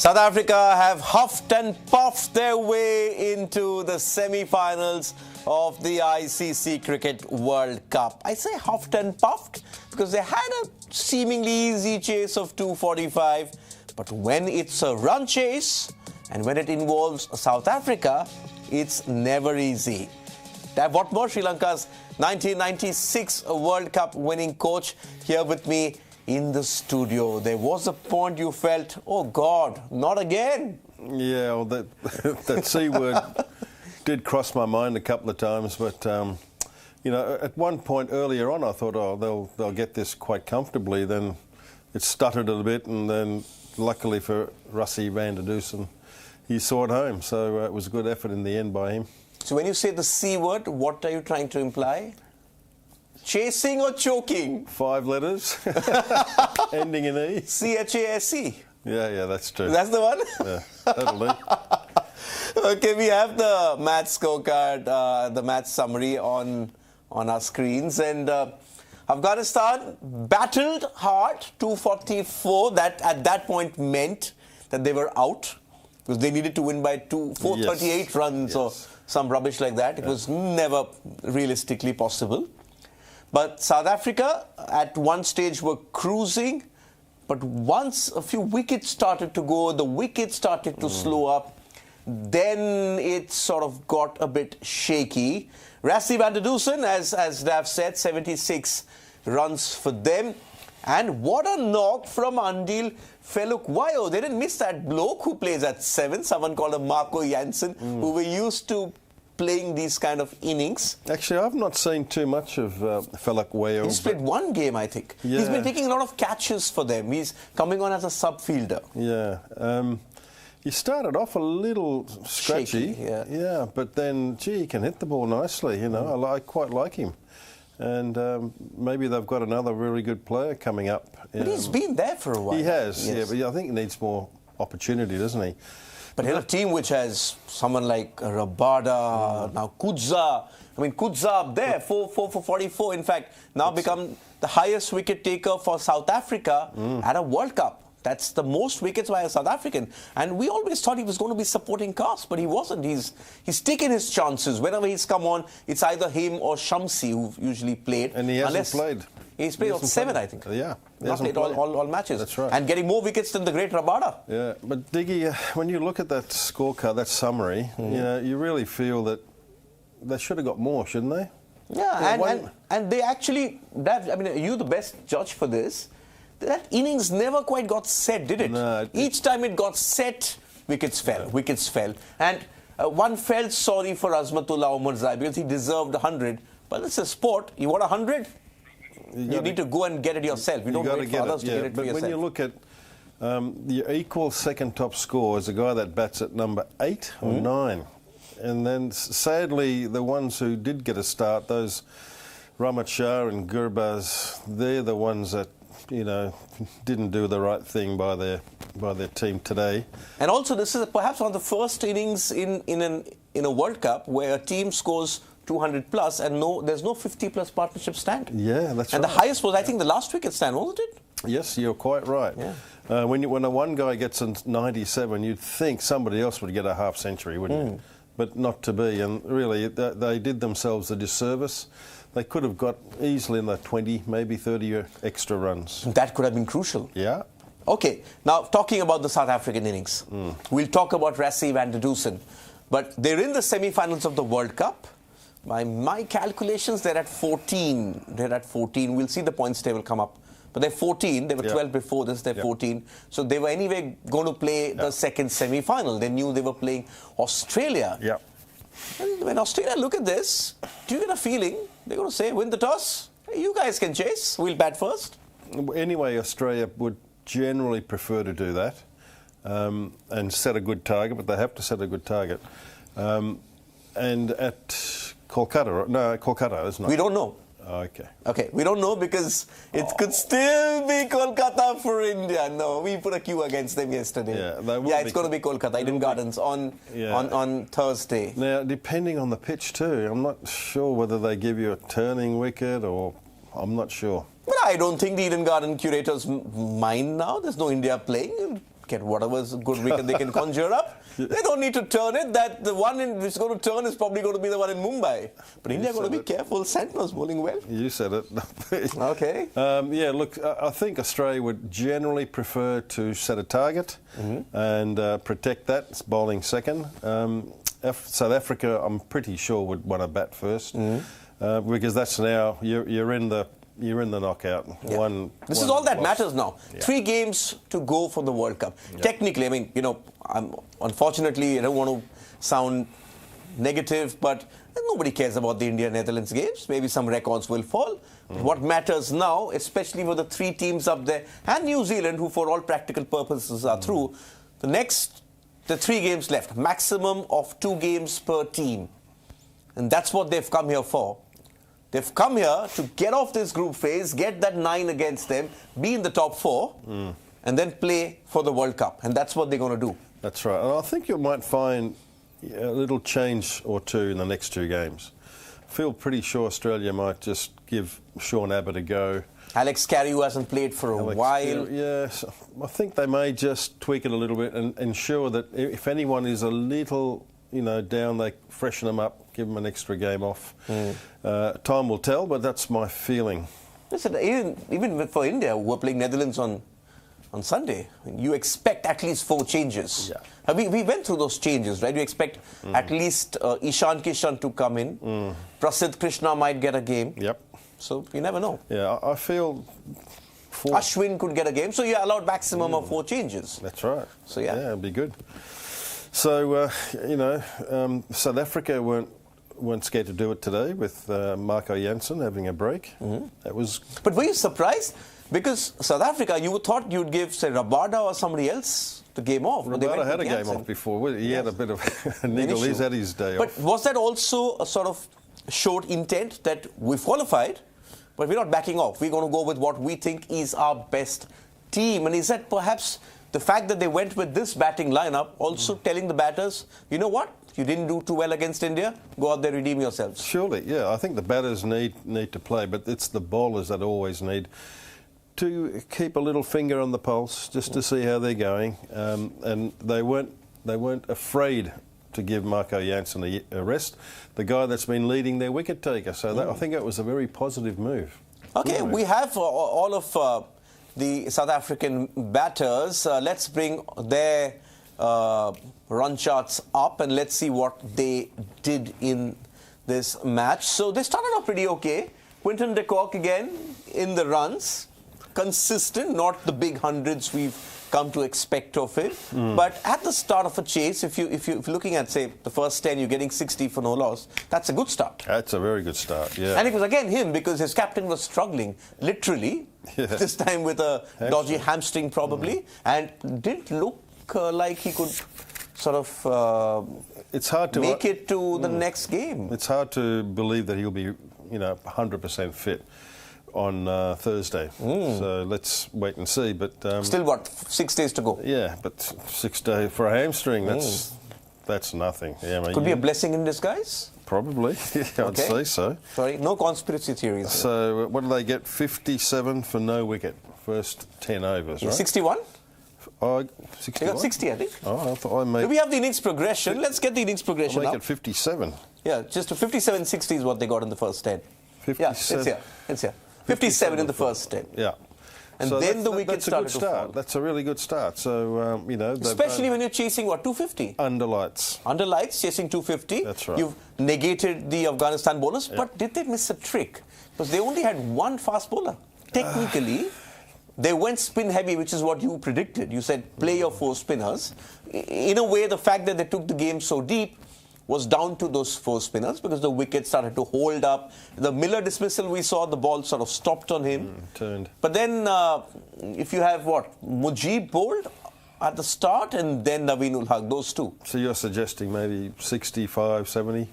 South Africa have huffed and puffed their way into the semi-finals of the ICC Cricket World Cup. I say huffed and puffed because they had a seemingly easy chase of 245. But when it's a run chase and when it involves South Africa, it's never easy. Dav Whatmore, Sri Lanka's 1996 World Cup winning coach, here with me in the studio. There was a point you felt, oh God, not again. Yeah, well, that C word did cross my mind a couple of times, but you know, at one point earlier on, I thought, oh, they'll get this quite comfortably. Then it stuttered a little bit, and then luckily for Rassie van der Dussen, he saw it home. So it was a good effort in the end by him. So when you say the C word, what are you trying to imply? Chasing or choking? 5 letters, ending in E. C-H-A-S-E. Yeah, that's true. That's the one? Yeah, that'll do. Okay, we have the match scorecard, the match summary on our screens. And Afghanistan battled hard, 244. That at that point meant that they were out because they needed to win by 438 runs or some rubbish like that. It was never realistically possible. But South Africa at one stage were cruising, but once a few wickets started to go, the wickets started to slow up, then it sort of got a bit shaky. Rassie van der Dussen, as Dav said, 76 runs for them. And what a knock from Andil Felukwayo. They didn't miss that bloke who plays at 7, someone called Marco Jansen, who were used to playing these kind of innings. Actually, I've not seen too much of Felukwayo. He's played one game, I think. Yeah. He's been taking a lot of catches for them. He's coming on as a sub-fielder. Yeah. He started off a little scratchy. Shaky, yeah, but then, gee, he can hit the ball nicely, you know. I quite like him. And maybe they've got another really good player coming up. But he's been there for a while. He has, yes. yeah, but I think he needs more opportunity, doesn't he? But in a team which has someone like Rabada, now Kudza. I mean, Kudza up there, 4 for 44. In fact, now become the highest wicket taker for South Africa at a World Cup. That's the most wickets by a South African. And we always thought he was going to be supporting cast, but he wasn't. He's taken his chances. Whenever he's come on, it's either him or Shamsi who usually played. And he hasn't played. He's played on 7, I think. Yeah. Not played all matches. That's right. And getting more wickets than the great Rabada. Yeah, but Diggy, when you look at that scorecard, that summary, you know, you really feel that they should have got more, shouldn't they? Yeah, and they actually, I mean, you're the best judge for this. That innings never quite got set, did it? No. Each time it got set, wickets fell. And one felt sorry for Azmatullah Omarzai because he deserved 100. But it's a sport. You want 100? You need to go and get it yourself. You don't wait for others to get it for yourself. But when you look at the equal second top score is a guy that bats at number 8 or 9. And then, sadly, the ones who did get a start, those Ramat Shah and Gurbaz, they're the ones that, you know, didn't do the right thing by their team today. And also, this is perhaps one of the first innings in a World Cup where a team scores 200 plus and there's no 50 plus partnership stand. Yeah, that's right. And the highest was, I think, the last wicket stand, wasn't it? Yes, you're quite right. Yeah. When one guy gets a 97, you'd think somebody else would get a half century, wouldn't you? But not to be. And really, they did themselves a disservice. They could have got easily in the 20, maybe 30 extra runs. That could have been crucial. Yeah. Okay, now talking about the South African innings. We'll talk about Rassie van der Dussen. But they're in the semi-finals of the World Cup. By my calculations, they're at 14. We'll see the points table come up. But they're 14. They were 12 before this. They're 14. So they were anyway going to play the second semi-final. They knew they were playing Australia. Yeah. And when Australia look at this, do you get a feeling they're going to say, win the toss? Hey, you guys can chase. We'll bat first. Anyway, Australia would generally prefer to do that and set a good target, but they have to set a good target. And at Kolkata, isn't it? We don't know. Okay, we don't know because it could still be Kolkata for India. No, we put a queue against them yesterday. Yeah, it's going to be Kolkata, Eden Gardens on Thursday. Now, depending on the pitch too, I'm not sure whether they give you a turning wicket or I'm not sure. But I don't think the Eden Garden curators mind now. There's no India playing. get whatever good wicket they can conjure up. They don't need to turn it. That the one which is going to turn is probably going to be the one in Mumbai. But India got to be careful. Santner's bowling well. You said it. Okay. Yeah, look, I think Australia would generally prefer to set a target and protect that. It's bowling second. South Africa, I'm pretty sure, would want to bat first because that's now you're in the knockout. Yeah. This is all that matters now. Yeah. 3 games to go for the World Cup. Yeah. Technically, I mean, unfortunately, I don't want to sound negative, but nobody cares about the India-Netherlands games. Maybe some records will fall. What matters now, especially with the 3 teams up there, and New Zealand, who for all practical purposes are through, the 3 games left, maximum of 2 games per team. And that's what they've come here for. They've come here to get off this group phase, get that 9 against them, be in the top 4, and then play for the World Cup. And that's what they're going to do. That's right. And I think you might find a little change or two in the next 2 games. I feel pretty sure Australia might just give Sean Abbott a go. Alex Carey, who hasn't played for a while. Yes, I think they may just tweak it a little bit and ensure that if anyone is a little, down, they freshen them up, give them an extra game off. Time will tell, but that's my feeling. Listen, even for India, who are playing Netherlands on Sunday, you expect at least 4 changes. Yeah. We went through those changes, right? You expect at least Ishan Kishan to come in. Prasidh Krishna might get a game. Yep. So you never know. Yeah, I feel... Ashwin could get a game, so you're allowed maximum of 4 changes. That's right. So yeah, it'd be good. So South Africa weren't scared to do it today with Marco Jansen having a break. That was. But were you surprised? Because South Africa, you thought you'd give, say, Rabada or somebody else the game off. Rabada had a game off before. He had a bit of a niggle. He's had his day off. But was that also a sort of showed intent that we've qualified, but we're not backing off? We're going to go with what we think is our best team. And is that perhaps the fact that they went with this batting lineup also telling the batters, you know what? You didn't do too well against India. Go out there, redeem yourselves. Surely, yeah. I think the batters need to play, but it's the bowlers that always need to keep a little finger on the pulse just to see how they're going. And they weren't afraid to give Marco Jansen a rest, the guy that's been leading their wicket taker. So I think it was a very positive move. Okay, we have all of the South African batters. Let's bring their run charts up and let's see what they did in this match. So they started off pretty okay. Quinton de Kock again in the runs. Consistent, not the big hundreds we've come to expect of him. But at the start of a chase, if you're looking at, say, the first 10, you're getting 60 for no loss, that's a good start. That's a very good start, yeah. And it was again him because his captain was struggling, literally, this time with a dodgy hamstring probably, and didn't look like he could sort of it's hard to make it to the next game. It's hard to believe that he'll be, 100% fit on Thursday. So let's wait and see. But still, what, 6 days to go? Yeah, but 6 days for a hamstring, that's nothing. Yeah, could be a blessing in disguise? Probably, I'd say so. Sorry, no conspiracy theories. So what do they get? 57 for no wicket, first 10 overs, right? 61? 61? They got 60, I think. Oh, I thought I made... Do we have the innings progression? Let's get the innings progression I'll up. make it 57. Yeah, just 57-60 is what they got in the first 10. 57. Yeah, it's here. 57 in the first 10. Yeah. And so then the wicket started to fall. That's a really good start. So, especially when you're chasing, 250? Under lights. Under lights, chasing 250. That's right. You've negated the Afghanistan bowlers, but did they miss a trick? Because they only had one fast bowler. Technically, they went spin heavy, which is what you predicted. You said play your 4 spinners. In a way, the fact that they took the game so deep was down to those 4 spinners because the wicket started to hold up. The Miller dismissal we saw, the ball sort of stopped on him. Turned. But then if you have Mujib bowled at the start and then Naveen-ul Haq, those 2. So you're suggesting maybe 65, 70?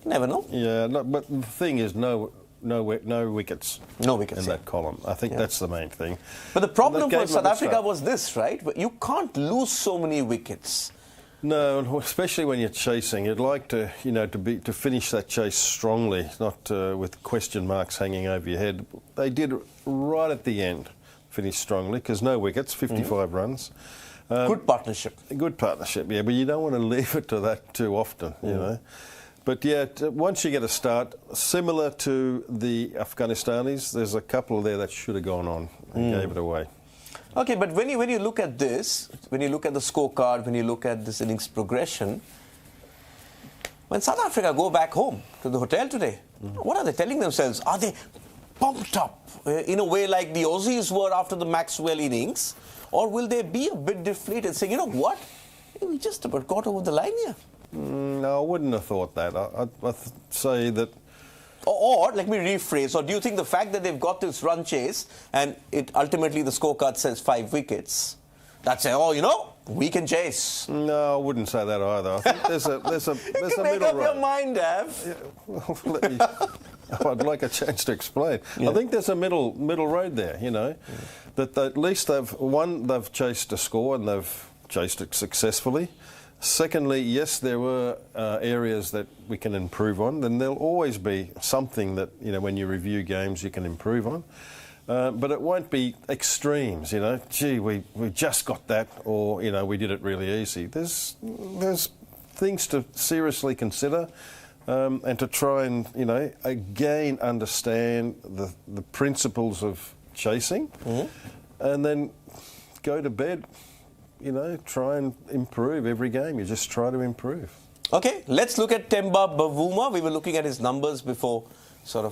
Never know. Yeah, but the thing is no wickets. No wickets in that column. I think that's the main thing. But the problem for South Africa was this, right? You can't lose so many wickets. No, especially when you're chasing. You'd like to, to finish that chase strongly, not with question marks hanging over your head. They did right at the end, finish strongly because no wickets, 55 runs. Good partnership. Good partnership, yeah, but you don't want to leave it to that too often, you know. But yeah, once you get a start, similar to the Afghanistanis, there's a couple there that should have gone on and gave it away. Okay, but when you look at this, when you look at the scorecard, when you look at this innings progression, when South Africa go back home to the hotel today, what are they telling themselves? Are they pumped up in a way like the Aussies were after the Maxwell innings? Or will they be a bit deflated, saying, you know what, we just about got over the line here? No, I wouldn't have thought that. I'd say that... Or, let me rephrase, or do you think the fact that they've got this run chase and it ultimately the scorecard says 5 wickets, that's it, oh, you know, we can chase? No, I wouldn't say that either. I think there's a you can make up your mind, Dav. Yeah, well, I'd like a chance to explain. Yeah. I think there's a middle road there, you know, that at least they've chased a score and they've chased it successfully. Secondly, yes, there were areas that we can improve on. Then there'll always be something that, you know, when you review games, you can improve on. But it won't be extremes, you know. Gee, we just got that, or, you know, we did it really easy. There's things to seriously consider and to try and, you know, again understand the principles of chasing and then go to bed. You know, try and improve every game. You just try to improve. Okay, let's look at Temba Bavuma. We were looking at his numbers before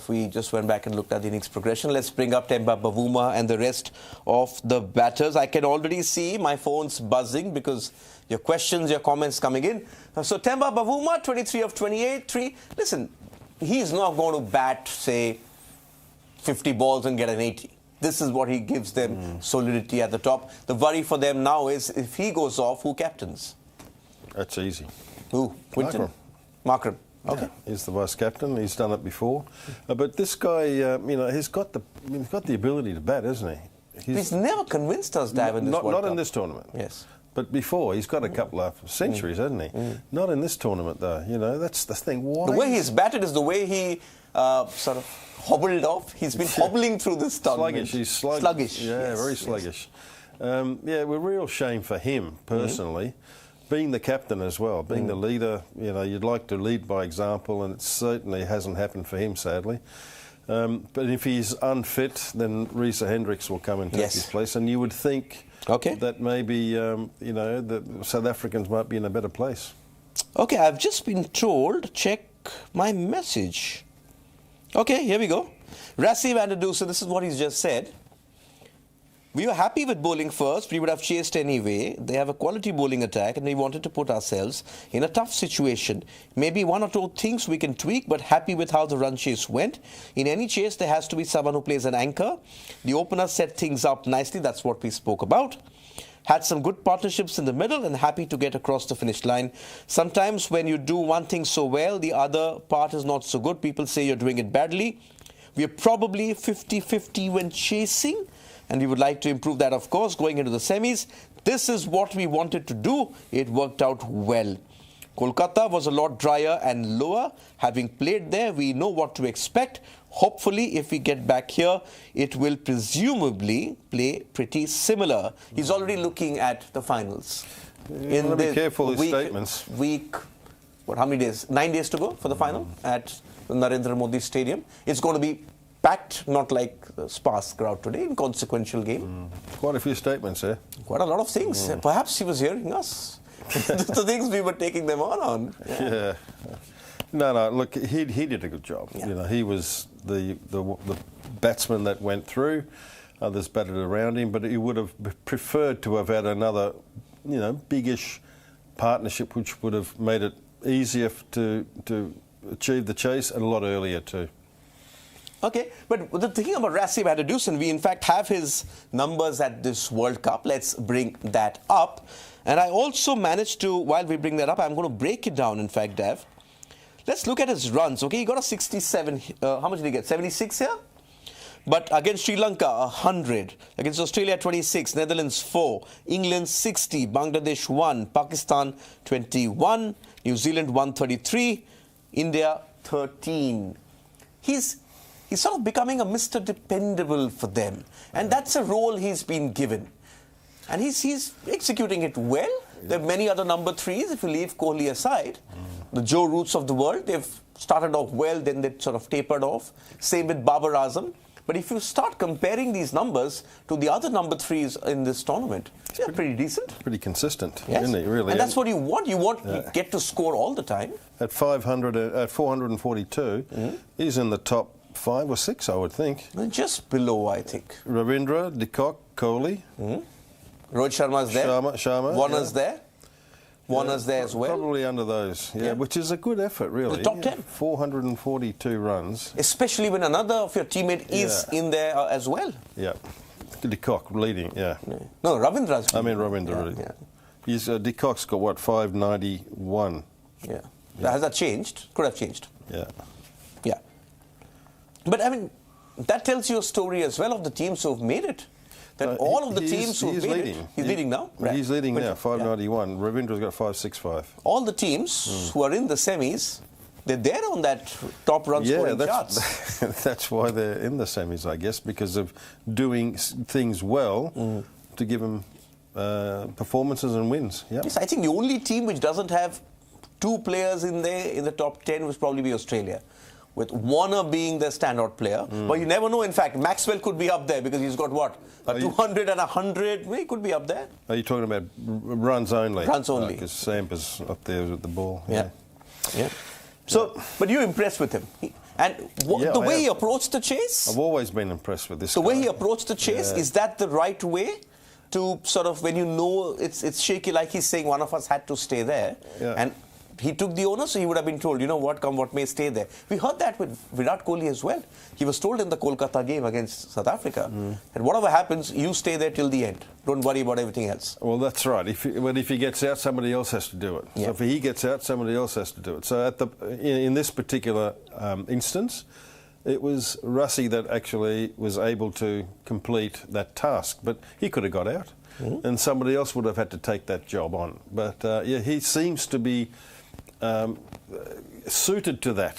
we just went back and looked at the innings progression. Let's bring up Temba Bavuma and the rest of the batters. I can already see my phone's buzzing because your questions, your comments coming in. So Temba Bavuma, 23 of 28, 3. Listen, he's not going to bat, say, 50 balls and get an 80. This is what he gives them solidity at the top. The worry for them now is if he goes off, who captains? That's easy. Who? Quinton? Markram. Okay. Yeah, he's the vice captain. He's done it before. But this guy, you know, he's got the ability to bat, isn't he? He's never convinced us, Dav, in this World Cup. Not in this tournament. Yes. But before, he's got a couple of centuries, hasn't he? Not in this tournament, though. You know, that's the thing. Why? The way he's batted is the way he sort of hobbled off. He's been hobbling through this tournament. Sluggish. He's sluggish. Yeah, yes, very sluggish. Yes. Yeah, we're real shame for him, personally. Being the captain as well, being the leader, you know, you'd like to lead by example, and it certainly hasn't happened for him, sadly. But if he's unfit, then Risa Hendricks will come and take his place, and you would think that maybe, you know, the South Africans might be in a better place. Okay, I've just been told, check my message. Okay, here we go. Rassie van der Dussen, this is what he's just said. We were happy with bowling first. We would have chased anyway. They have a quality bowling attack and we wanted to put ourselves in a tough situation. Maybe one or two things we can tweak, but happy with how the run chase went. In any chase, there has to be someone who plays an anchor. The opener set things up nicely. That's what we spoke about. Had some good partnerships in the middle and happy to get across the finish line. Sometimes when you do one thing so well, the other part is not so good. People say you're doing it badly. We are probably 50-50 when chasing, and we would like to improve that, of course, going into the semis. This is what we wanted to do. It worked out well. Kolkata was a lot drier and lower. Having played there, we know what to expect. Hopefully, if we get back here, it will presumably play pretty similar. He's already looking at the finals. Be careful with statements. How many days? 9 days to go for the final at Narendra Modi Stadium. It's going to be packed, not like a sparse crowd today, inconsequential game. Quite a few statements there. Quite a lot of things. Perhaps he was hearing us. The things we were taking them on. Yeah. No, look, he did a good job. Yeah. You know, he was the batsman that went through. Others batted around him, but he would have preferred to have had another, you know, biggish partnership, which would have made it easier to achieve the chase and a lot earlier too. Okay, but the thing about Rassie van der Dussen, we in fact have his numbers at this World Cup. Let's bring that up. And I also managed to, while we bring that up, I'm going to break it down, in fact, Dav. Let's look at his runs. Okay, he got a 67. How much did he get? 76 here? But against Sri Lanka, 100. Against Australia, 26. Netherlands, 4. England, 60. Bangladesh, 1. Pakistan, 21. New Zealand, 133. India, 13. He's sort of becoming a Mr. Dependable for them. And that's a role he's been given. And he's executing it well. There are many other number threes, if you leave Kohli aside. The Joe Roots of the world, they've started off well, then they sort of tapered off. Same with Babar Azam. But if you start comparing these numbers to the other number threes in this tournament, they're pretty decent. Pretty consistent, yes. isn't it, really? And that's what you want. You want to get to score all the time. At 442, he's in the top 5 or 6, I would think. Just below, I think. Ravindra, de Kock, Kohli. Rohit Sharma's there. Sharma. Warner's there. Warner's there as well. Probably under those, which is a good effort, really. The top 10. 442 runs. Especially when another of your teammate is in there as well. Yeah. De Kock leading, No, Ravindra's leading. I mean Ravindra leading. Yeah. He's, de Kock's got, what, 591? Yeah. Has that changed? Could have changed. Yeah. Yeah. But, I mean, that tells you a story as well of the teams who have made it. That all of the teams who have made it. He's leading now? Right. He's leading now, 591. Ravindra's got 565. All the teams who are in the semis, they're there on that top run scoring charts. That's why they're in the semis, I guess, because of doing things well to give them performances and wins. Yep. Yes, I think the only team which doesn't have 2 players in there in the top 10 would probably be Australia, with Warner being the standout player. But you never know. In fact, Maxwell could be up there because he's got, what, a 200 and 100. He could be up there. Are you talking about runs only? Runs only. Because Sampa's up there with the ball. Yeah. So, but you're impressed with him. The way he approached the chase? I've always been impressed with this guy. The way he approached the chase, is that the right way to sort of, when you know it's shaky, like he's saying, one of us had to stay there. Yeah. And he took the owner, so he would have been told, you know what, come what may, stay there. We heard that with Virat Kohli as well. He was told in the Kolkata game against South Africa that whatever happens, you stay there till the end. Don't worry about everything else. Well, that's right. If he gets out, somebody else has to do it. Yeah. So if he gets out, somebody else has to do it. So in this particular instance, it was Rassie that actually was able to complete that task. But he could have got out, and somebody else would have had to take that job on. But he seems to be suited to that,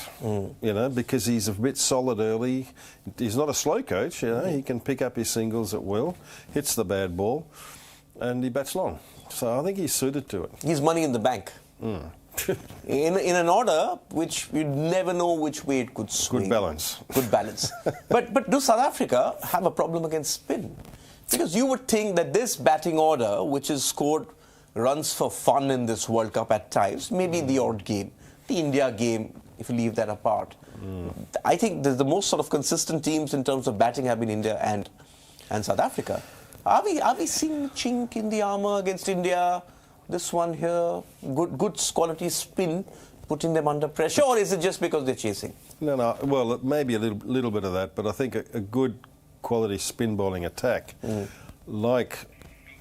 because he's a bit solid early. He's not a slow coach, he can pick up his singles at will, hits the bad ball, and he bats long. So I think he's suited to it. He's money in the bank. in an order which you'd never know which way it could swing. Good balance. Good balance. But do South Africa have a problem against spin? Because you would think that this batting order, which has scored runs for fun in this World Cup at times, maybe the odd game, the India game, if you leave that apart. I think the most sort of consistent teams in terms of batting have been India and South Africa. Are we seeing chink in the armour against India? This one here, good quality spin, putting them under pressure, or is it just because they're chasing? No. Well, maybe a little bit of that, but I think a good quality spin bowling attack, like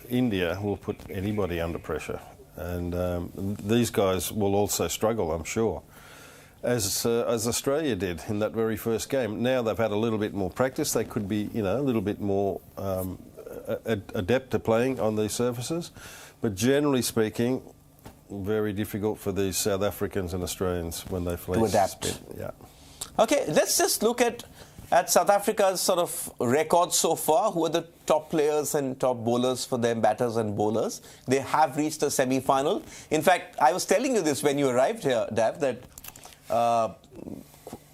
India, will put anybody under pressure, and these guys will also struggle, I'm sure, as Australia did in that very first game. Now they've had a little bit more practice. They could be, a little bit more adept to playing on these surfaces, but generally speaking, very difficult for these South Africans and Australians when they flee. To adapt. Spin. Yeah. Okay, let's just look at South Africa's sort of record so far. Who are the top players and top bowlers for them, batters and bowlers? They have reached the semi-final. In fact, I was telling you this when you arrived here, Dav, that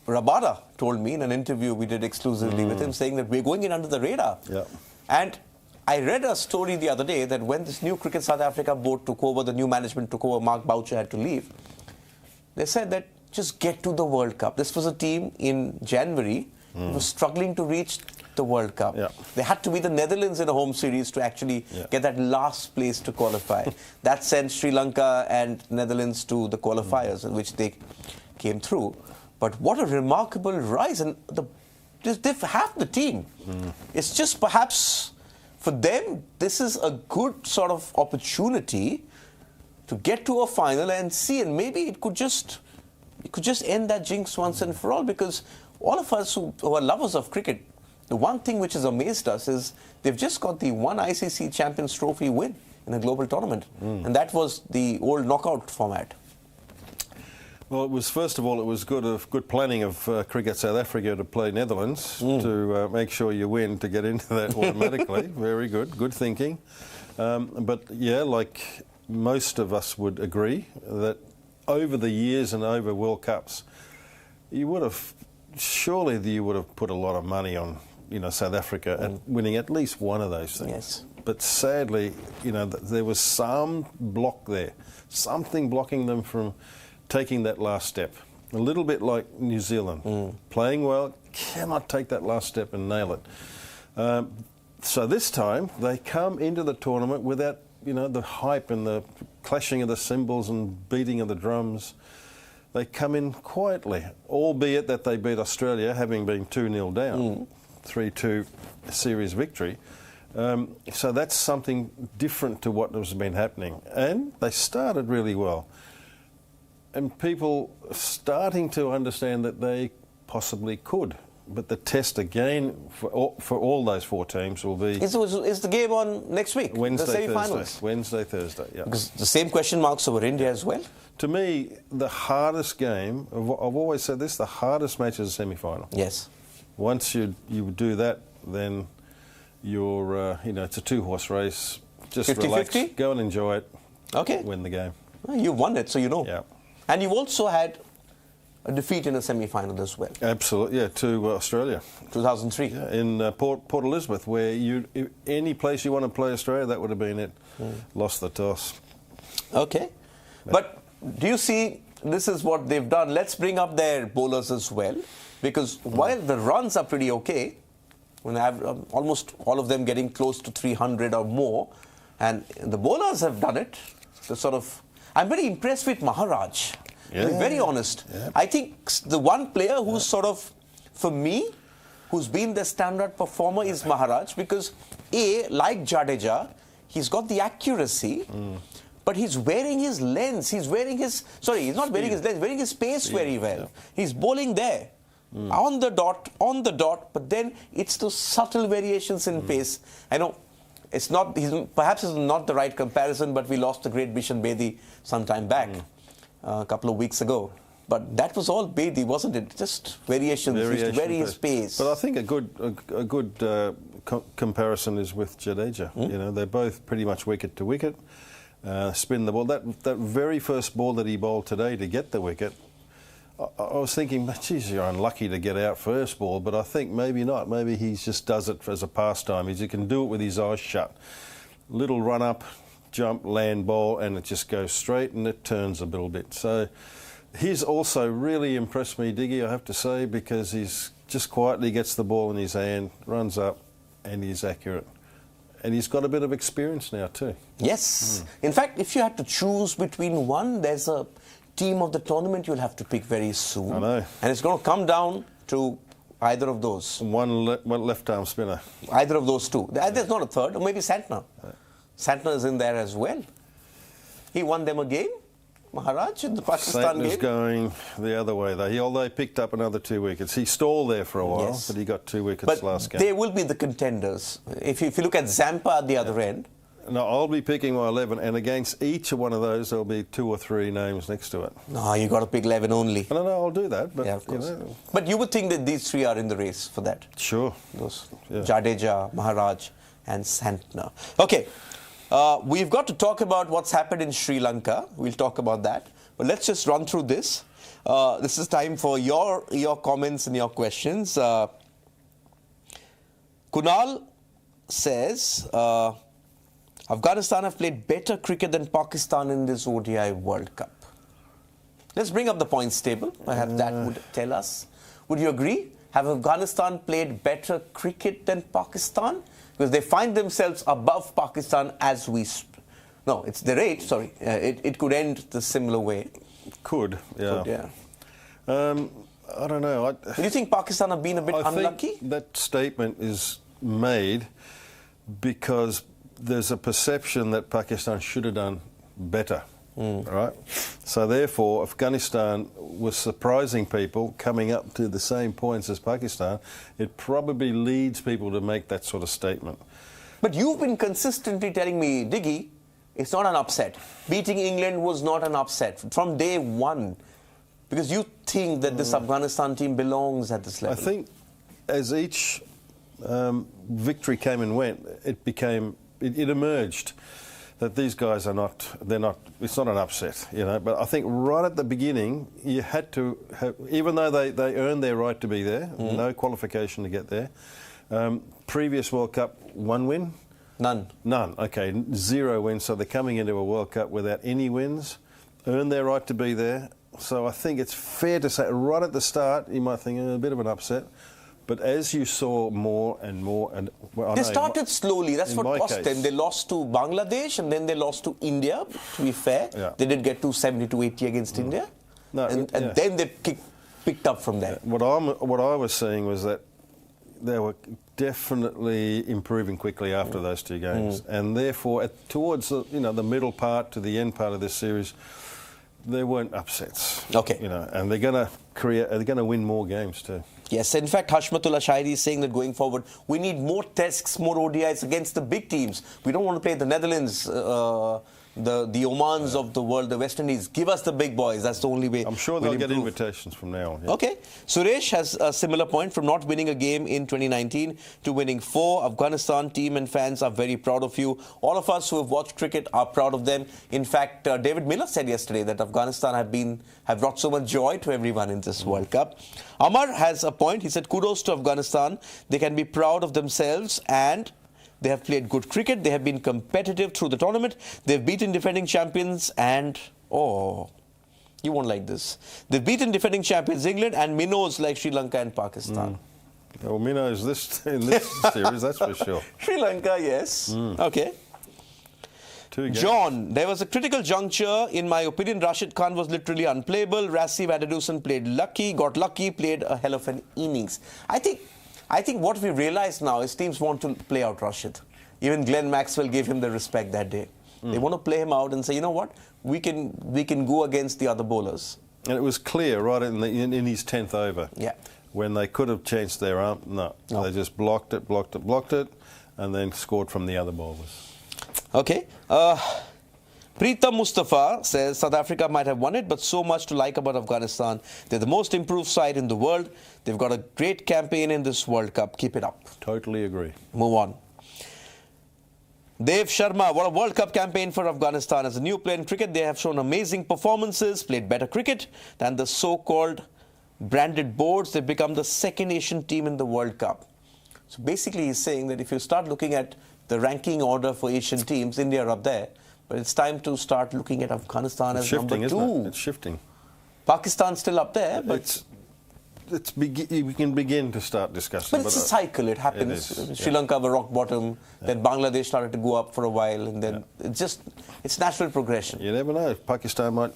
Rabada told me in an interview we did exclusively with him, saying that we're going in under the radar. Yeah. And I read a story the other day that when this new Cricket South Africa board took over, the new management took over, Mark Boucher had to leave, they said that just get to the World Cup. This was a team in January who was struggling to reach the World Cup. Yeah. They had to be the Netherlands in a home series to actually get that last place to qualify. That sent Sri Lanka and Netherlands to the qualifiers, in which they came through. But what a remarkable rise. And they have the team. It's just perhaps for them, this is a good sort of opportunity to get to a final and see, and maybe it could just end that jinx once and for all, because all of us who are lovers of cricket, the one thing which has amazed us is they've just got the one ICC Champions Trophy win in a global tournament, and that was the old knockout format. Well, first of all, it was good planning of Cricket South Africa to play Netherlands to make sure you win to get into that automatically. Very good thinking. But yeah, like most of us would agree that over the years and over World Cups, you would have put a lot of money on, South Africa at winning at least one of those things. Yes. But sadly, there was some block there, something blocking them from taking that last step. A little bit like New Zealand, playing well, cannot take that last step and nail it. So this time they come into the tournament without, the hype and the clashing of the cymbals and beating of the drums. They come in quietly, albeit that they beat Australia, having been 2-0 down, 3-2 series victory. So that's something different to what has been happening. And they started really well. And people starting to understand that they possibly could. But the test again for all those four teams will be... Is the game on next week? Wednesday, the semi-finals? Wednesday, Thursday, yeah. Because the same question marks over India as well? To me, the hardest game, I've always said this, the hardest match is a semi-final. Yes. Once you do that, then you're, it's a two-horse race. Just 50-50? Relax, go and enjoy it. Okay. Win the game. Well, you've won it, so you know. Yeah. And you've also had a defeat in a semi-final as well. Absolutely, yeah, to Australia. 2003. Yeah, in Port Elizabeth, where any place you want to play Australia, that would have been it. Lost the toss. Okay. But do you see, this is what they've done. Let's bring up their bowlers as well. Because while the runs are pretty okay, when I have almost all of them getting close to 300 or more, and the bowlers have done it, I'm very impressed with Maharaj. To be very honest. Yeah. I think the one player who's for me, who's been the standard performer is Maharaj, because like Jadeja, he's got the accuracy, but he's wearing his lens. He's wearing his... Sorry, he's not wearing his lens, wearing his pace very well. Yeah. He's bowling there. On the dot, but then it's those subtle variations in pace. I know perhaps it's not the right comparison, but we lost the great Bishan Bedi some time back, a couple of weeks ago. But that was all Bedi, wasn't it? Just variations, vary his pace. But I think a good comparison is with Jadeja. They're both pretty much wicket to wicket, spin the ball. That very first ball that he bowled today to get the wicket, I was thinking, geez, you're unlucky to get out first ball, but I think maybe not. Maybe he just does it as a pastime. He can do it with his eyes shut. Little run up, jump, land, bowl, and it just goes straight and it turns a little bit. So he's also really impressed me, Diggy, I have to say, because he's just quietly gets the ball in his hand, runs up, and he's accurate. And he's got a bit of experience now too. Yes. In fact, if you had to choose between one, there's a team of the tournament you'll have to pick very soon. I know. And it's going to come down to either of those. One left-arm spinner. Either of those two. There's not a third, or maybe Santner. Santner is in there as well. He won them a game, Maharaj, in the Pakistan game. Santner's going the other way, though. Although he picked up another 2 wickets. He stalled there for a while, but he got 2 wickets last game. They will be the contenders. If you look at Zampa at the other end. No, I'll be picking my 11, and against each of one of those, there'll be 2 or 3 names next to it. No, you've got to pick 11 only. No, I'll do that. But, yeah, of course. But you would think that these 3 are in the race for that. Sure. Those Jadeja, Maharaj, and Santner. Okay, we've got to talk about what's happened in Sri Lanka. We'll talk about that. But let's just run through this. This is time for your comments and your questions. Kunal says... Afghanistan have played better cricket than Pakistan in this ODI World Cup. Let's bring up the points table. Perhaps that would tell us. Would you agree? Have Afghanistan played better cricket than Pakistan? Because they find themselves above Pakistan as we... No, it's the rate, sorry. It could end the similar way. Could, yeah. I don't know. Do you think Pakistan have been a bit unlucky? Think that statement is made because there's a perception that Pakistan should have done better, right? So therefore, Afghanistan was surprising people coming up to the same points as Pakistan. It probably leads people to make that sort of statement. But you've been consistently telling me, Diggy, it's not an upset. Beating England was not an upset from day one. Because you think that this Afghanistan team belongs at this level. I think as each victory came and went, it became it emerged that these guys are not, it's not an upset, you know. But I think right at the beginning, you had to have, even though they earned their right to be there, no qualification to get there. Previous World Cup, 1 win? None. None, okay, 0 wins. So they're coming into a World Cup without any wins, earned their right to be there. So I think it's fair to say right at the start, you might think a bit of an upset. But as you saw more and more, and well, they started slowly. That's what cost them. They lost to Bangladesh and then they lost to India. To be fair, they did get to 70 to 80 against India, and then they picked up from there. What I was seeing was that they were definitely improving quickly after those 2 games, and therefore towards the middle part to the end part of this series, there weren't upsets. Okay, and they're going to win more games too. Yes, in fact, Hashmatullah Shahidi is saying that going forward, we need more tests, more ODIs against the big teams. We don't want to play the Netherlands, the Omans of the world, the West Indies. Give us the big boys. That's the only way. I'm sure they'll get invitations from now on. Yeah. Okay. Suresh has a similar point. From not winning a game in 2019 to winning 4. Afghanistan team and fans are very proud of you. All of us who have watched cricket are proud of them. In fact, David Miller said yesterday that Afghanistan have brought so much joy to everyone in this World Cup. Amar has a point. He said, kudos to Afghanistan. They can be proud of themselves and they have played good cricket. They have been competitive through the tournament. They've beaten defending champions and, you won't like this. They've beaten defending champions England and minnows like Sri Lanka and Pakistan. Well, minnows in this series, that's for sure. Sri Lanka, yes. Okay. John, there was a critical juncture. In my opinion, Rashid Khan was literally unplayable. Rassie Dussen got lucky, played a hell of an innings. I think what we realize now is teams want to play out Rashid. Even Glenn Maxwell gave him the respect that day. They want to play him out and say, you know what, we can go against the other bowlers. And it was clear right in his 10th over. Yeah. When they could have changed their arm, no. They just blocked it, and then scored from the other bowlers. Okay. Preetam Mustafa says South Africa might have won it, but so much to like about Afghanistan. They're the most improved side in the world. They've got a great campaign in this World Cup. Keep it up. Totally agree. Move on. Dev Sharma, what a World Cup campaign for Afghanistan. As a new player in cricket, they have shown amazing performances, played better cricket than the so-called branded boards. They've become the second Asian team in the World Cup. So basically he's saying that if you start looking at the ranking order for Asian teams, India are up there. But it's time to start looking at Afghanistan as number 2. Isn't it? It's shifting. Pakistan's still up there, but we can begin to start discussing. But it's a cycle. It happens. It is, Sri Lanka were rock bottom. Then Bangladesh started to go up for a while, and then it's natural progression. You never know. Pakistan might,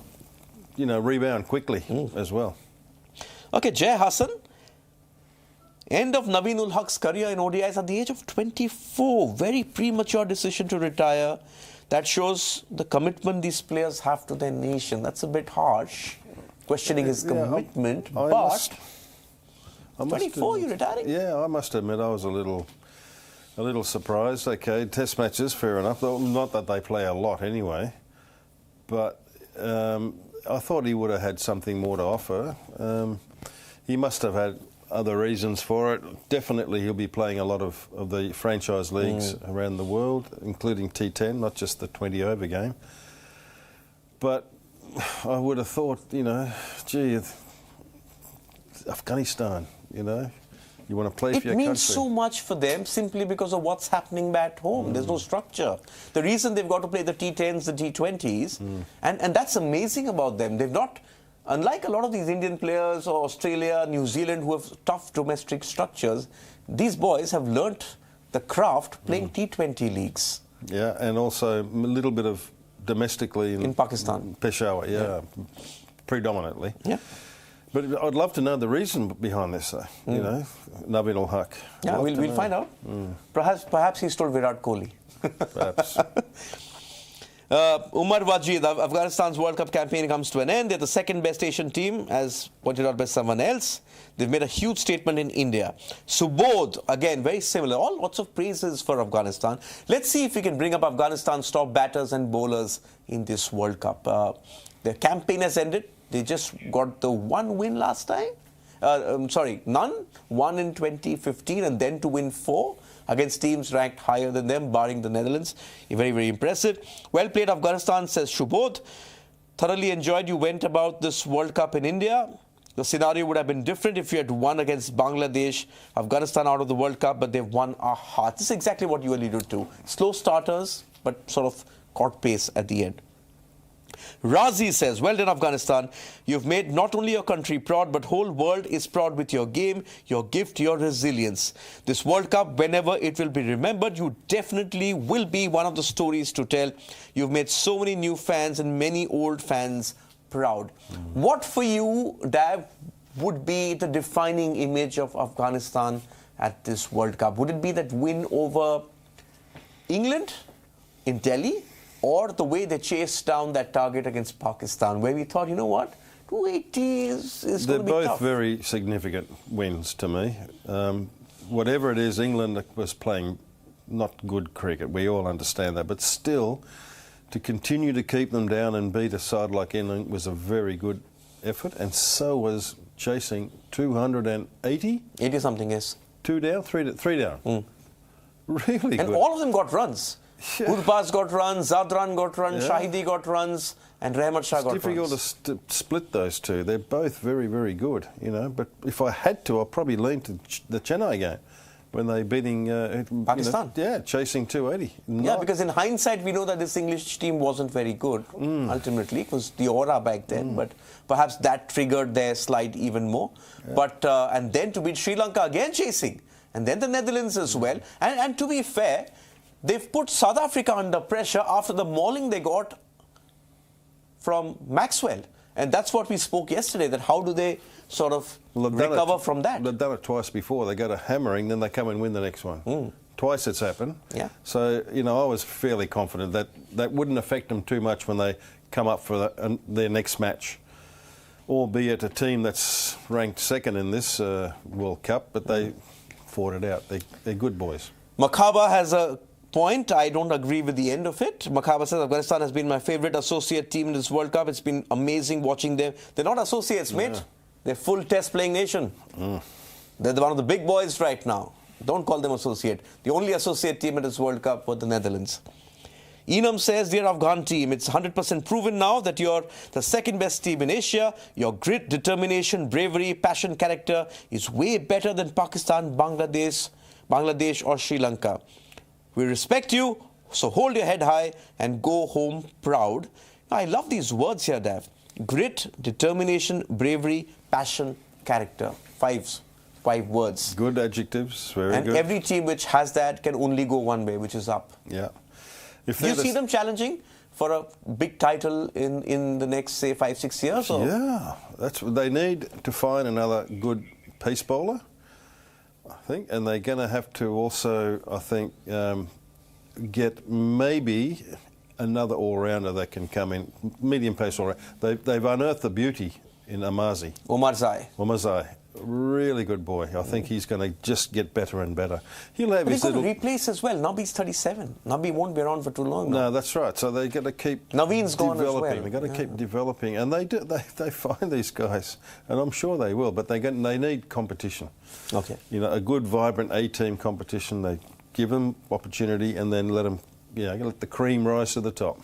rebound quickly as well. Okay, Jay Hassan. End of Naveen ul Haq's career in ODIs at the age of 24. Very premature decision to retire. That shows the commitment these players have to their nation. That's a bit harsh, questioning his commitment. But 24, you're retiring? Yeah, I must admit I was a little surprised. Okay, test matches, fair enough. Not that they play a lot anyway. But I thought he would have had something more to offer. He must have had other reasons for it. Definitely he'll be playing a lot of the franchise leagues around the world, including T10, not just the 20-over game. But I would have thought, Afghanistan, you want to play for your country. It means so much for them simply because of what's happening back home. There's no structure. The reason they've got to play the T10s, the T20s, and that's amazing about them. They've not... Unlike a lot of these Indian players or Australia, New Zealand, who have tough domestic structures, these boys have learnt the craft playing T20 leagues. Yeah, and also a little bit of domestically in Pakistan. Peshawar, predominantly. Yeah. But I'd love to know the reason behind this, though, Naveen ul Haq. Yeah, we'll find out. Perhaps he stole Virat Kohli. Perhaps. Umar Wajid, Afghanistan's World Cup campaign comes to an end. They're the second best Asian team, as pointed out by someone else. They've made a huge statement in India. Subodh, again, very similar. All lots of praises for Afghanistan. Let's see if we can bring up Afghanistan's top batters and bowlers in this World Cup. Their campaign has ended. They just got the 1 win last time. none, 1 in 2015, and then to win 4 against teams ranked higher than them, barring the Netherlands. Very, very impressive. Well played, Afghanistan, says Shubodh. Thoroughly enjoyed you went about this World Cup in India. The scenario would have been different if you had won against Bangladesh, Afghanistan out of the World Cup, but they've won our hearts. This is exactly what you alluded to. Slow starters, but sort of caught pace at the end. Rassie says, well done, Afghanistan. You've made not only your country proud, but whole world is proud with your game, your gift, your resilience. This World Cup, whenever it will be remembered, you definitely will be one of the stories to tell. You've made so many new fans and many old fans proud. What for you, Dav, would be the defining image of Afghanistan at this World Cup? Would it be that win over England in Delhi, or the way they chased down that target against Pakistan, where we thought, you know what, 280 is going to be tough? They're both very significant wins to me. Whatever it is, England was playing not good cricket. We all understand that, but still, to continue to keep them down and beat a side like England was a very good effort, and so was chasing 280. 80-something, yes. 2 down, 3 down. Really good. And all of them got runs. Yeah. Gurbaz got runs, Zadran got runs, Shahidi got runs, and Rahmat Shah got runs. It's difficult to split those two. They're both very, very good, you know. But if I had to, I'd probably lean to the Chennai game when they're beating Pakistan. Chasing 280. Yeah, because in hindsight, we know that this English team wasn't very good. Ultimately, it was the aura back then, but perhaps that triggered their slide even more. Yeah. But and then to beat Sri Lanka again chasing, and then the Netherlands as well. And to be fair, they've put South Africa under pressure after the mauling they got from Maxwell. And that's what we spoke yesterday, that how do they sort of recover from that? They've done it twice before. They go to hammering, then they come and win the next one. Twice it's happened. Yeah. So, you know, I was fairly confident that that wouldn't affect them too much when they come up for their next match. Albeit a team that's ranked second in this World Cup, but they fought it out. They're good boys. Makaba has a point. I don't agree with the end of it. Makaba says Afghanistan has been my favourite associate team in this World Cup. It's been amazing watching them. They're not associates, mate. They're full test playing nation. They're one of the big boys right now. Don't call them associate. The only associate team at this World Cup was the Netherlands. Enam says, dear Afghan team, it's 100% proven now that you're the second best team in Asia. Your grit, determination, bravery, passion, character is way better than Pakistan, Bangladesh or Sri Lanka. We respect you, so hold your head high and go home proud. I love these words here, Dav. Grit, determination, bravery, passion, character. 5 words. Good adjectives, very good. And every team which has that can only go one way, which is up. Yeah. Do you see them challenging for a big title in the next, say, 5-6 years? Or? Yeah, that's what they need to find another good pace bowler, I think, and they're going to have to also, I think, get maybe another all-rounder that can come in, medium pace all-rounder. They've unearthed the beauty in Amazi. Omarzai. Really good boy. I think he's going to just get better and better. He'll have he's going to replace as well. Nabi's 37. Nabi won't be around for too long. No, that's right. So they've got to keep Naveen's developing. Gone as well. They've got to keep developing, and they do. They find these guys, and I'm sure they will. But they need competition. Okay. You know, a good, vibrant A-team competition. They give them opportunity, and then let them, let the cream rise to the top.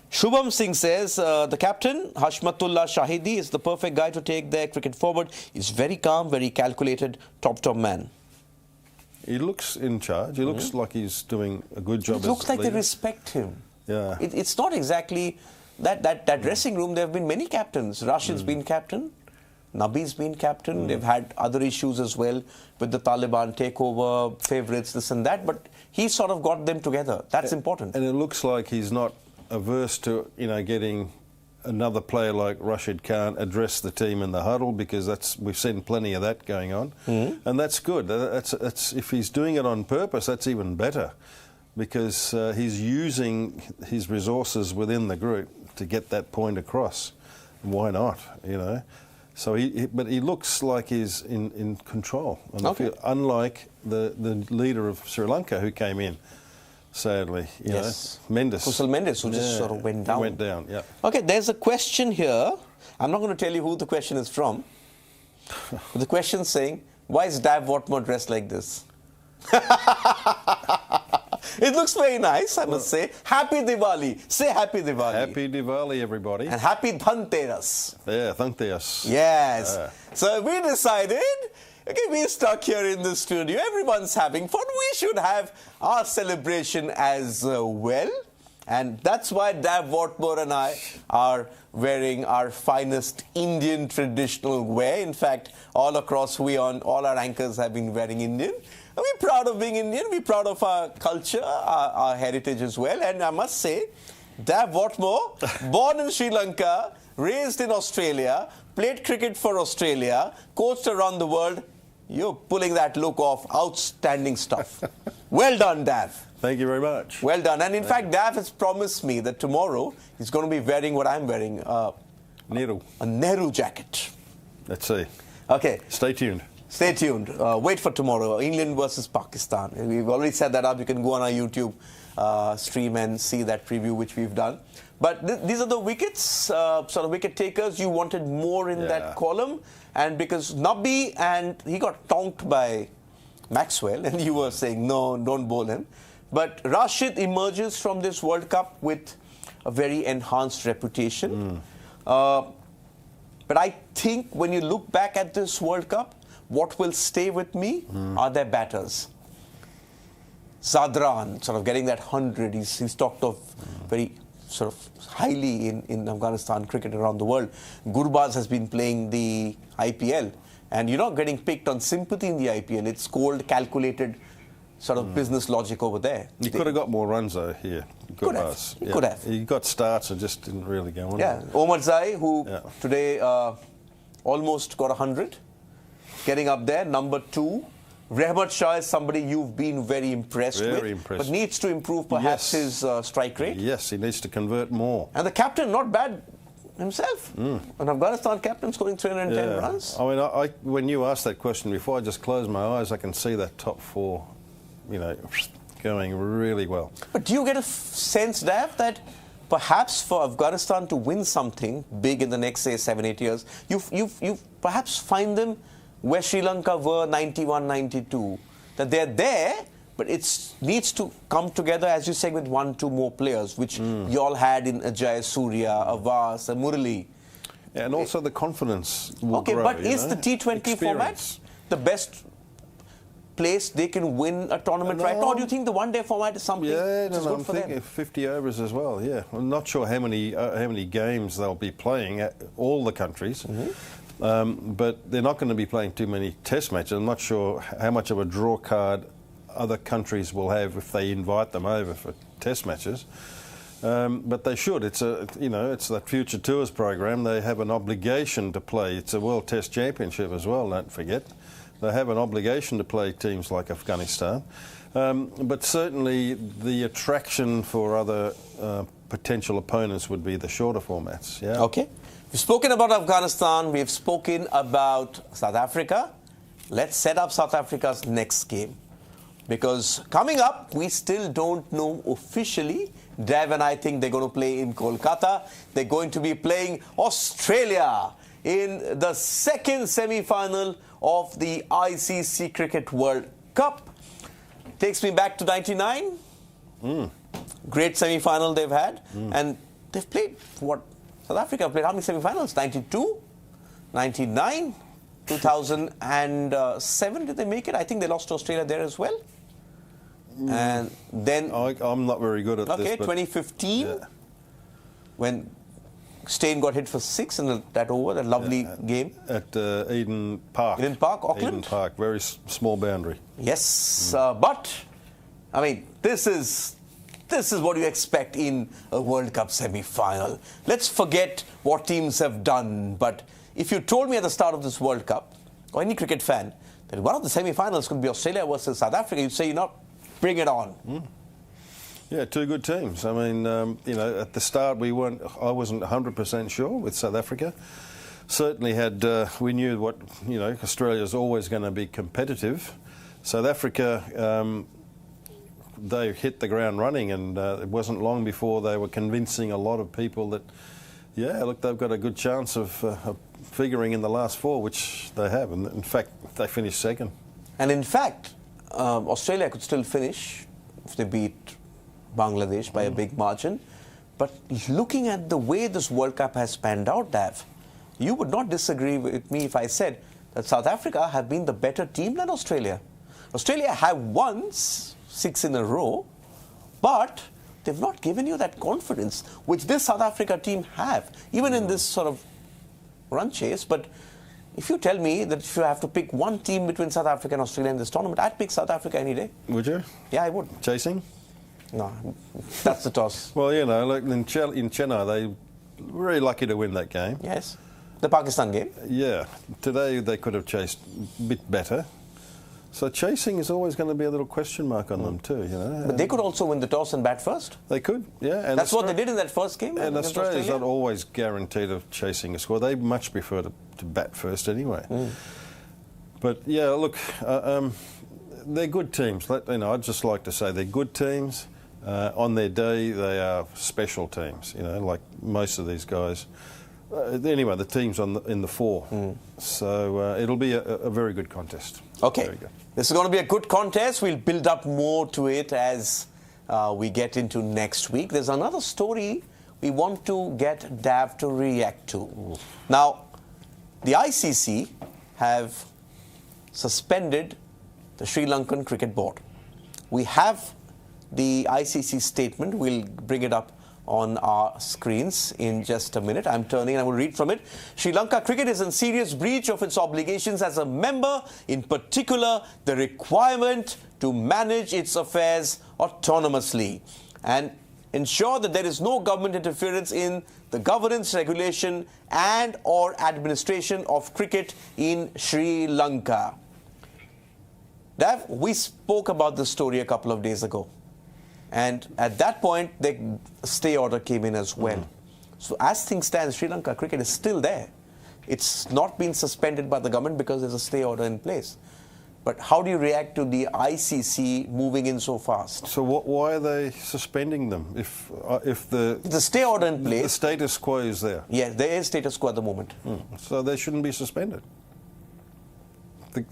Shubham Singh says, the captain, Hashmatullah Shahidi, is the perfect guy to take their cricket forward. He's very calm, very calculated, top man. He looks in charge. He looks like he's doing a good job. It looks like they respect him. Yeah. It's not exactly that dressing room. There have been many captains. Rashid's been captain. Nabi's been captain. They've had other issues as well with the Taliban takeover, favourites, this and that. But he sort of got them together. That's important. And it looks like he's not averse to getting another player like Rashid Khan address the team in the huddle, because we've seen plenty of that going on, and that's good. That's if he's doing it on purpose, that's even better, because he's using his resources within the group to get that point across. Why not? So but he looks like he's in control on the field, unlike the leader of Sri Lanka who came in. Sadly, Mendes. Kusal Mendes, who just sort of went down. Went down, yeah. Okay, there's a question here. I'm not going to tell you who the question is from. with the question saying, why is Dav Whatmore dressed like this? It looks very nice, I must say. Happy Diwali. Say Happy Diwali. Happy Diwali, everybody. And Happy Dhanteras. Yeah, Dhanteras. Yes. So we decided, okay, we're stuck here in the studio. Everyone's having fun. We should have our celebration as well. And that's why Dav Whatmore and I are wearing our finest Indian traditional wear. In fact, all across WION, all our anchors have been wearing Indian. And we're proud of being Indian. We're proud of our culture, our heritage as well. And I must say, Dav Whatmore, born in Sri Lanka, raised in Australia, played cricket for Australia, coached around the world. You're pulling that look off. Outstanding stuff. Well done, Dav. Thank you very much. Well done. And in fact, Dav has promised me that tomorrow he's going to be wearing what I'm wearing. Nehru. A Nehru jacket. Let's see. Okay. Stay tuned. Stay tuned. Wait for tomorrow. England versus Pakistan. We've already set that up. You can go on our YouTube stream and see that preview which we've done. But these are the wickets, sort of wicket takers. You wanted more in that column. And because Nabi, and he got tonked by Maxwell, and you were saying, no, don't bowl him. But Rashid emerges from this World Cup with a very enhanced reputation. But I think when you look back at this World Cup, what will stay with me are their batters. Zadran, sort of getting that 100, he's talked of very sort of highly in Afghanistan cricket around the world. Gurbaz has been playing the IPL, and you're not getting picked on sympathy in the IPL. It's cold, calculated sort of business logic over there. He could have got more runs though here. Could have. He got starts and just didn't really go on. Yeah, Omar Zai, who today almost got 100, getting up there, number 2. Rehmat Shah is somebody you've been very impressed with, but needs to improve perhaps his strike rate. Yes, he needs to convert more. And the captain, not bad himself. An Afghanistan captain scoring 310 runs. I mean, when you asked that question before, I just closed my eyes. I can see that top 4, you know, going really well. But do you get a sense, Dav, that perhaps for Afghanistan to win something big in the next, say, 7-8 years, you perhaps find them where Sri Lanka were 91, 92, that they're there, but it needs to come together, as you say, with 1-2 more players, which you all had in Ajay, Surya, Avas, and Murali. Yeah, and also the confidence will grow, but is the T20 format the best place they can win a tournament right now? Or do you think the one-day format is something that's good for them? I'm thinking 50 overs as well, yeah. I'm not sure how many games they'll be playing at all the countries. But they're not going to be playing too many test matches. I'm not sure how much of a draw card other countries will have if they invite them over for test matches. But they should. It's that Future Tours program. They have an obligation to play. It's a World Test Championship as well, don't forget. They have an obligation to play teams like Afghanistan. But certainly the attraction for other potential opponents would be the shorter formats. Yeah. Okay. We've spoken about Afghanistan, we've spoken about South Africa. Let's set up South Africa's next game. Because coming up, we still don't know officially. Dav and I think they're going to play in Kolkata. They're going to be playing Australia in the second semi-final of the ICC Cricket World Cup. Takes me back to 99. Great semi-final they've had. And they've played what? South Africa played how many semi-finals? 92, 99, 2007. Did they make it? I think they lost to Australia there as well. And then I'm not very good at this. Okay, 2015, when Steyn got hit for 6 in that over, that lovely game at Eden Park. Eden Park, Auckland. Eden Park, very small boundary. Yes, but I mean, this is what you expect in a World Cup semi-final. Let's forget what teams have done. But if you told me at the start of this World Cup, or any cricket fan, that one of the semi-finals could be Australia versus South Africa, you'd say, bring it on. Yeah, 2 good teams. I mean, at the start I wasn't 100% sure with South Africa. Certainly we knew what, Australia's always going to be competitive. South Africa, they hit the ground running, and it wasn't long before they were convincing a lot of people that, they've got a good chance of figuring in the last 4, which they have. And in fact, they finished second. And in fact, Australia could still finish if they beat Bangladesh by a big margin. But looking at the way this World Cup has panned out, Dav, you would not disagree with me if I said that South Africa have been the better team than Australia. Australia have won 6 in a row, but they've not given you that confidence which this South Africa team have, even in this sort of run chase. But if you tell me that if you have to pick one team between South Africa and Australia in this tournament, I'd pick South Africa any day. Would you? Yeah, I would. Chasing? No, that's the toss. Well, you know, like in Chennai, they were very lucky to win that game. Yes. The Pakistan game? Yeah. Today they could have chased a bit better. So chasing is always going to be a little question mark on them too, you know. But they could also win the toss and bat first. They could, yeah. And that's what they did in that first game. And Australia's not always guaranteed of chasing a score. They much prefer to bat first anyway. But yeah, look, they're good teams. You know, I'd just like to say they're good teams. On their day, they are special teams. You know, like most of these guys. Anyway, the team's in the 4, so it'll be a very good contest. Okay, this is going to be a good contest. We'll build up more to it as we get into next week. There's another story we want to get Dav to react to. Now, the ICC have suspended the Sri Lankan Cricket Board. We have the ICC statement. We'll bring it up on our screens in just a minute. I'm turning and I will read from it. Sri Lanka Cricket is in serious breach of its obligations as a member, in particular the requirement to manage its affairs autonomously and ensure that there is no government interference in the governance, regulation and or administration of cricket in Sri Lanka. Dav, we spoke about this story a couple of days ago. And at that point, the stay order came in as well. So as things stand, Sri Lanka Cricket is still there. It's not been suspended by the government because there's a stay order in place. But how do you react to the ICC moving in so fast? So why are they suspending them if the stay order in place? The status quo is there. Yeah, there is status quo at the moment. So they shouldn't be suspended.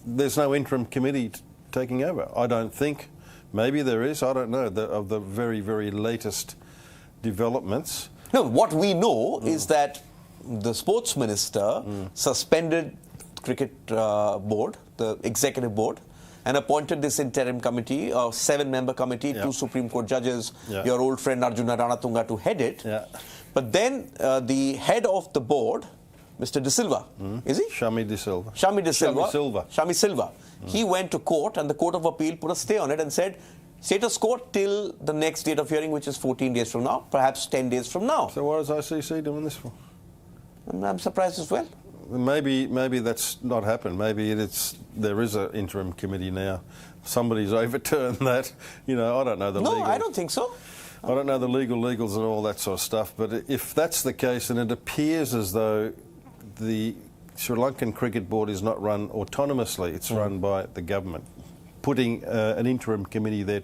There's no interim committee taking over. I don't think. Maybe there is, I don't know, of the very, very latest developments. No, what we know is that the sports minister suspended the cricket board, the executive board, and appointed this interim committee, a 7-member committee, 2 Supreme Court judges, your old friend Arjuna Ranatunga to head it. But then the head of the board, Mr. De Silva, is he? Shami De Silva. Shami Silva. He went to court and the Court of Appeal put a stay on it and said, status quo till the next date of hearing, which is 14 days from now, perhaps 10 days from now. So what is ICC doing this for? I'm surprised as well. Maybe that's not happened. Maybe there is an interim committee now. Somebody's overturned that. You know, I don't know the legal. No, I don't think so. I don't know the legals and all that sort of stuff. But if that's the case, then it appears as though the Sri Lankan Cricket Board is not run autonomously. It's run by the government, putting an interim committee there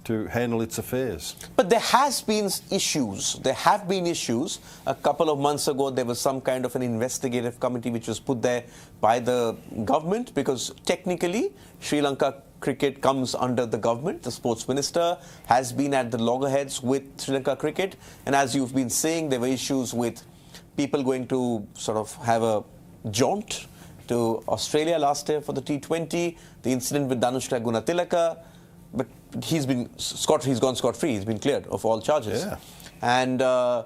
to handle its affairs. But there has been issues. There have been issues. A couple of months ago, there was some kind of an investigative committee which was put there by the government because technically Sri Lanka Cricket comes under the government. The sports minister has been at the loggerheads with Sri Lanka Cricket. And as you've been saying, there were issues with people going to sort of have a jaunt to Australia last year for the T20, the incident with Danushka Gunatilaka, but he's gone scot-free, he's been cleared of all charges. And the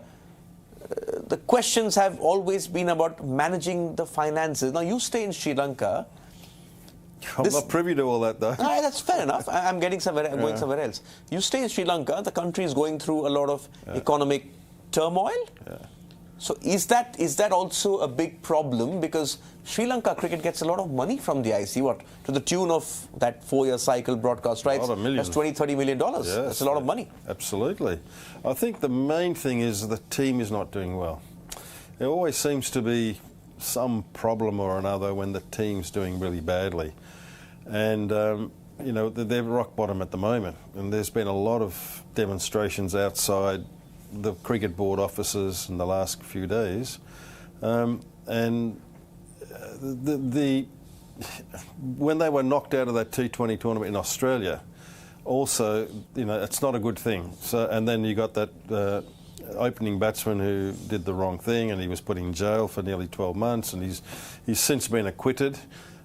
questions have always been about managing the finances. Now you stay in Sri Lanka. I'm not privy to all that though. That's fair enough. I'm going somewhere else. You stay in Sri Lanka, the country is going through a lot of economic turmoil. So is that also a big problem? Because Sri Lanka Cricket gets a lot of money from the IC, to the tune of that 4-year cycle broadcast rights. That's $20-30 million. Yes, that's a lot of money. Absolutely. I think the main thing is the team is not doing well. There always seems to be some problem or another when the team's doing really badly. And, you know, they're rock bottom at the moment. And there's been a lot of demonstrations outside the cricket board offices in the last few days, and when they were knocked out of that T20 tournament in Australia, also, it's not a good thing. So, and then you got that opening batsman who did the wrong thing, and he was put in jail for nearly 12 months, and he's since been acquitted.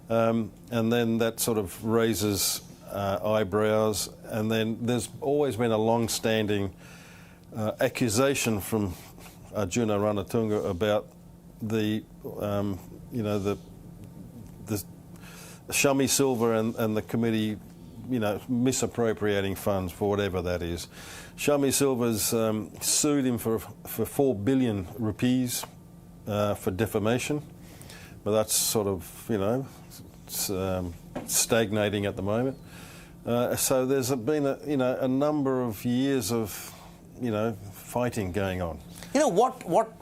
And then that sort of raises eyebrows, and then there's always been a long-standing accusation from Arjuna Ranatunga about the Shami Silver and the committee, misappropriating funds for whatever that is. Shami Silver's sued him for 4 billion rupees for defamation, but that's sort of, stagnating at the moment. So there's been a number of years of, fighting going on. What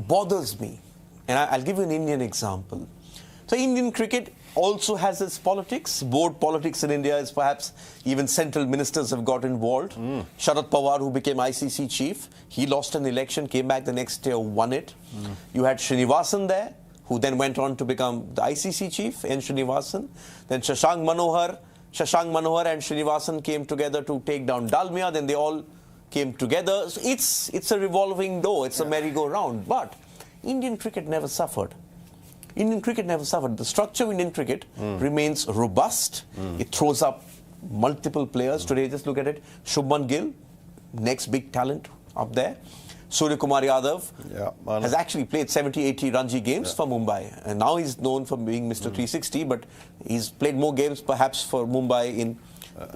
bothers me, and I'll give you an Indian example. So Indian cricket also has its politics. Board politics in India is perhaps even central ministers have got involved. Sharad Pawar, who became ICC chief, he lost an election, came back the next year, won it. You had Srinivasan there, who then went on to become the ICC chief, N. Srinivasan. Then Shashank Manohar and Srinivasan came together to take down Dalmia. Then they all came together. So it's a revolving door. It's a merry-go-round. But Indian cricket never suffered. The structure of Indian cricket remains robust. It throws up multiple players. Today, just look at it. Shubman Gill, next big talent up there. Surya Kumar Yadav has actually played 70-80 Ranji games for Mumbai. And now he's known for being Mr. 360, but he's played more games perhaps for Mumbai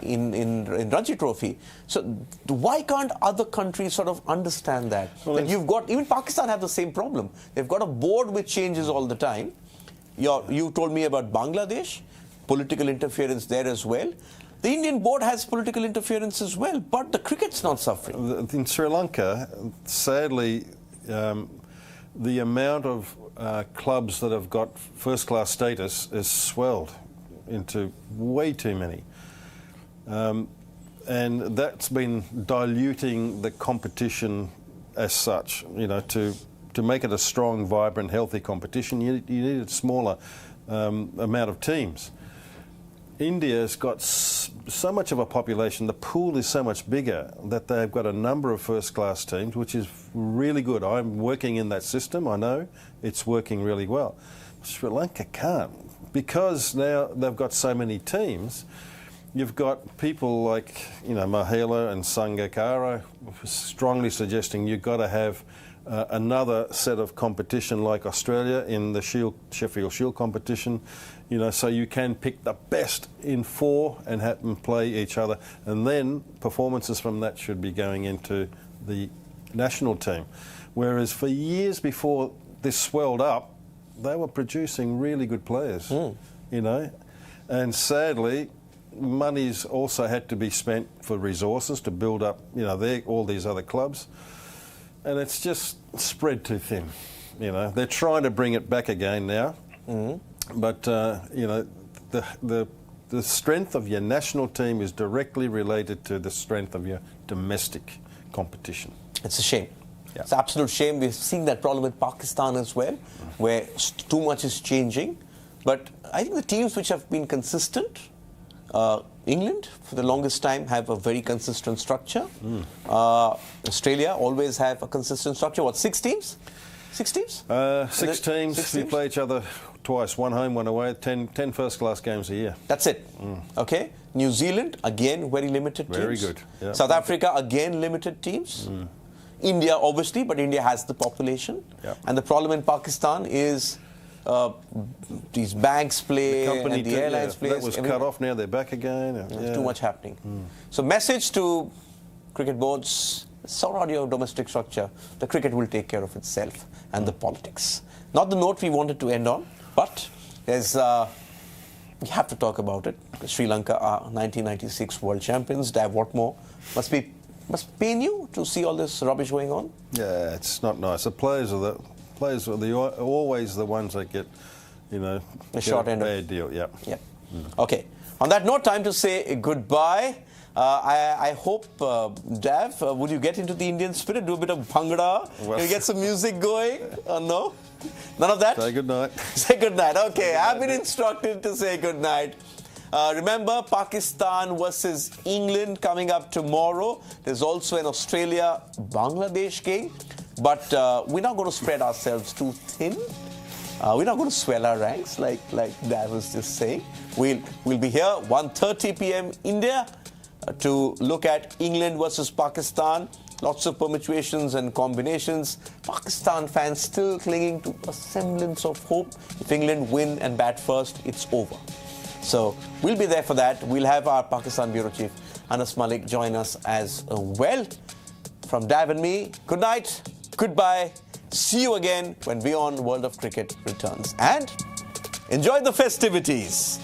in Ranji Trophy. So why can't other countries sort of understand that? Well, that you've got, even Pakistan have the same problem. They've got a board which changes all the time. You told me about Bangladesh, political interference there as well. The Indian board has political interference as well, but the cricket's not suffering. In Sri Lanka, sadly, the amount of clubs that have got first-class status is swelled into way too many. And that's been diluting the competition as such. To make it a strong, vibrant, healthy competition, you need a smaller amount of teams. India's got so much of a population, the pool is so much bigger that they've got a number of first-class teams, which is really good. I'm working in that system, I know. It's working really well. Sri Lanka can't. Because now they've got so many teams, you've got people like, Mahela and Sangakkara strongly suggesting you've got to have another set of competition like Australia in the Sheffield Shield competition, so you can pick the best in 4 and have them play each other, and then performances from that should be going into the national team. Whereas for years before this swelled up, they were producing really good players, and sadly, money's also had to be spent for resources to build up, all these other clubs. And it's just spread too thin. They're trying to bring it back again now. But, the strength of your national team is directly related to the strength of your domestic competition. It's a shame. Yeah. It's an absolute shame. We've seen that problem with Pakistan as well, where too much is changing. But I think the teams which have been consistent, England, for the longest time, have a very consistent structure. Australia always have a consistent structure. What, 6 teams? 6 teams? 6 teams. We play each other twice, one home, one away, 10 first-class games a year. That's it. Okay. New Zealand, again, very limited teams. Very good. Yeah. South Africa, again, limited teams. India, obviously, but India has the population. Yep. And the problem in Pakistan is these banks play and the airlines play. That was cut off, now they're back again. There's too much happening. So message to cricket boards, sort out your domestic structure. The cricket will take care of itself and the politics. Not the note we wanted to end on, but there's we have to talk about it. Sri Lanka are 1996 world champions. Dav Whatmore must pain you to see all this rubbish going on. Yeah, it's not nice. The players are always the ones that get, the short end of bad deal. Yeah. Yeah. Okay. On that note, time to say goodbye. I hope, Dav, would you get into the Indian spirit? Do a bit of bhangra? Well, Can you get some music going? No? None of that? Say good night. Say good night. Okay, I've been instructed to say good night. Remember, Pakistan versus England coming up tomorrow. There's also an Australia-Bangladesh game. But we're not going to spread ourselves too thin. We're not going to swell our ranks like Dav was just saying. We'll be here 1:30 p.m. India to look at England versus Pakistan. Lots of permutations and combinations. Pakistan fans still clinging to a semblance of hope. If England win and bat first, it's over. So we'll be there for that. We'll have our Pakistan Bureau Chief, Anas Malik, join us as well. From Dav and me, good night, goodbye. See you again when WION World of Cricket returns. And enjoy the festivities.